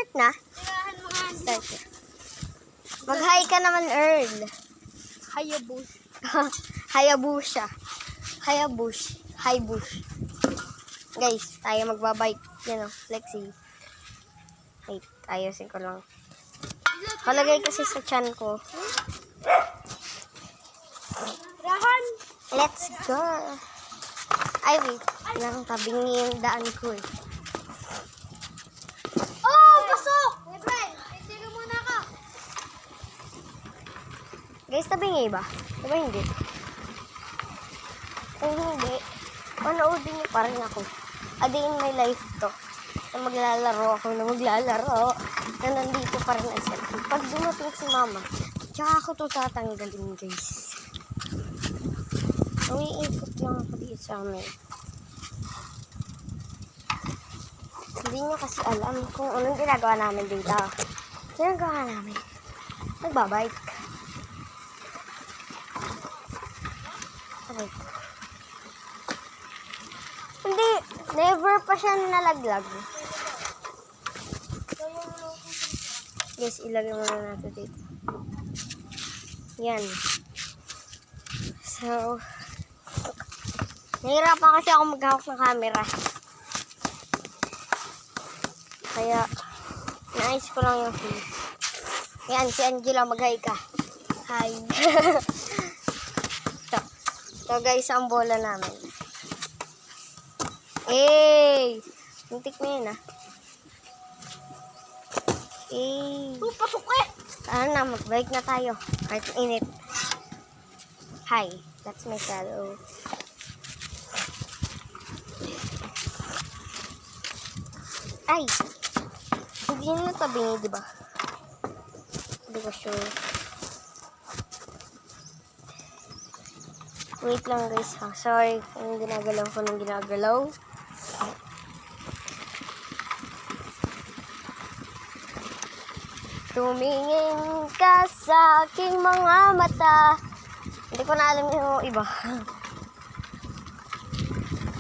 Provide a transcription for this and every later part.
Start na. Start na. Mag-hi ka naman, Earl. Hayabush. Hayabusa. Hayabush. Hi, bush. Guys, tayo magbabike. Yan o, flexi. Wait, ayusin ko lang. Kalagay kasi sa chan ko. Rahan. Let's go. Ay, wait. Nang tabing yung daan ko eh. Oh, pasok! Efren, titilo muna ka. Guys, tabingi ba? Diba hindi? Kung hindi, manoodin niyo pa rin ako. A day in my life to. Na maglalaro ako, na nandito pa rin ang cellphone. Pag dumating si mama, tsaka ako to tatanggalin, guys. Umiikot lang ako dito sa amin. Hindi niya kasi alam kung anong ginagawa namin dito. Ginagawa namin. Nagbabike. Okay. Hindi, never pa siya nalaglag. Guys, ilagay muna natin dito. Yan. So, nahirapan kasi ako maghawak ng camera. Kaya, naayos ko lang yung film. Yan, si Angela, mag-hi ka. Hi. So guys, ang bola namin. Muntik na yun ah. Pasok eh! Ano na, mag-bike na tayo. Kahit init. Hi, that's my shadow. Ay! Hindi na tabingi, diba? Hindi ko sure. Wait lang guys ha. Sorry kung ginagalaw ko ng ginagalaw. Tumingin ka sa aking mga mata. Hindi ko na alam yung iba.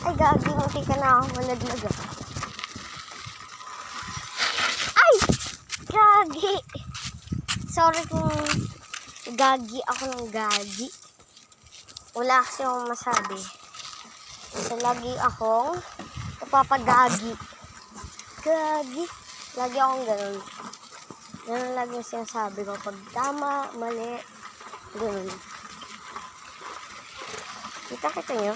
Ay gagi, munti ka na ako malaglag. Ay! Gagi! Sorry kung gagi ako ng gagi. Wala kasi akong masabi. Kasi lagi akong napapagagi. Gagi. Lagi akong ganun. Ganun lagi yung sinasabi ko. Pag tama, mali, ganun. Kita nyo?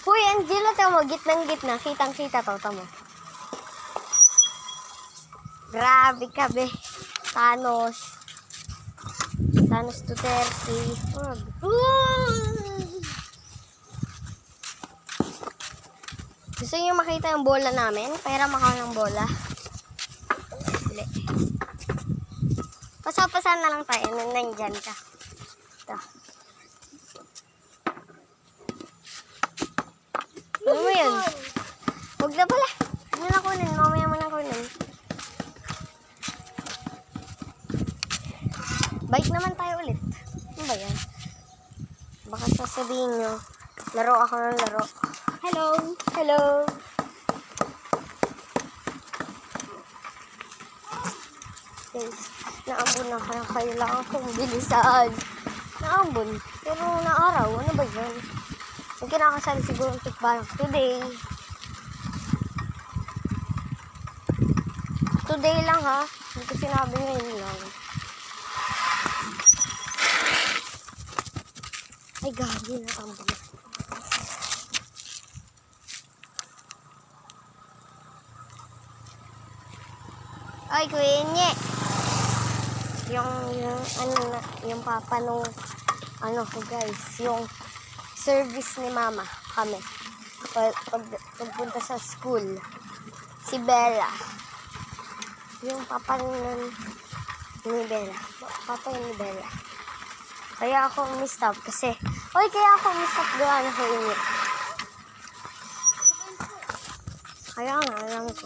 Huy, Angela, tamo, gitnang-gitna. Kitang-kita to, tamo. Grabe ka, be. Thanos Duterte. Gusto niyo makita yung bola namin? Pairam ako ng bola. Hindi. Pasa-pasa na lang tayo. Nandyan ka. Ito. Ano mo yun? Huwag na pala. Huwag na kunin. Mamaya mo na kunin. Bike naman tayo ulit. Ano ba yan? Baka sasabihin nyo, laro ako ng laro. Hello. Hello. Guys, naambon na kaya kailangan kong bilisan. Naambon. Pero naaraw, ano ba yan? Yung kinakasali siguro ang tikbalang today. Today lang ha. Hindi ko sinabi ngayon lang. Ay, gagi na tambol. Ay, kuyenye. Yung papa nung, ko guys, yung service ni mama, kami. Pagpunta sa school, si Bella. Yung papa ni Bella. Papa ni Bella. Kaya ako umistop kasi, kaya ako umistop doon ako init. Kaya nga, alam ko.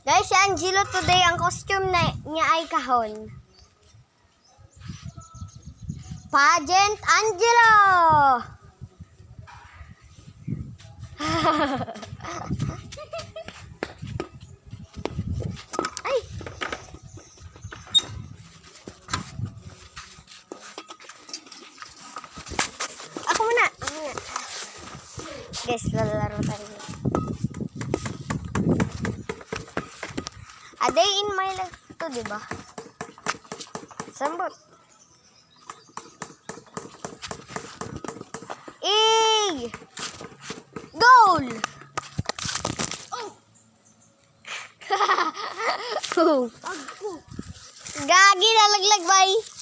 Guys, si Angelo today, ang costume niya ay kahon. Pageant Angelo! guys, lalaro tayo. A day in my life to, di ba? Sambot. Goal! Oh! Gagi, nalaglag, bye!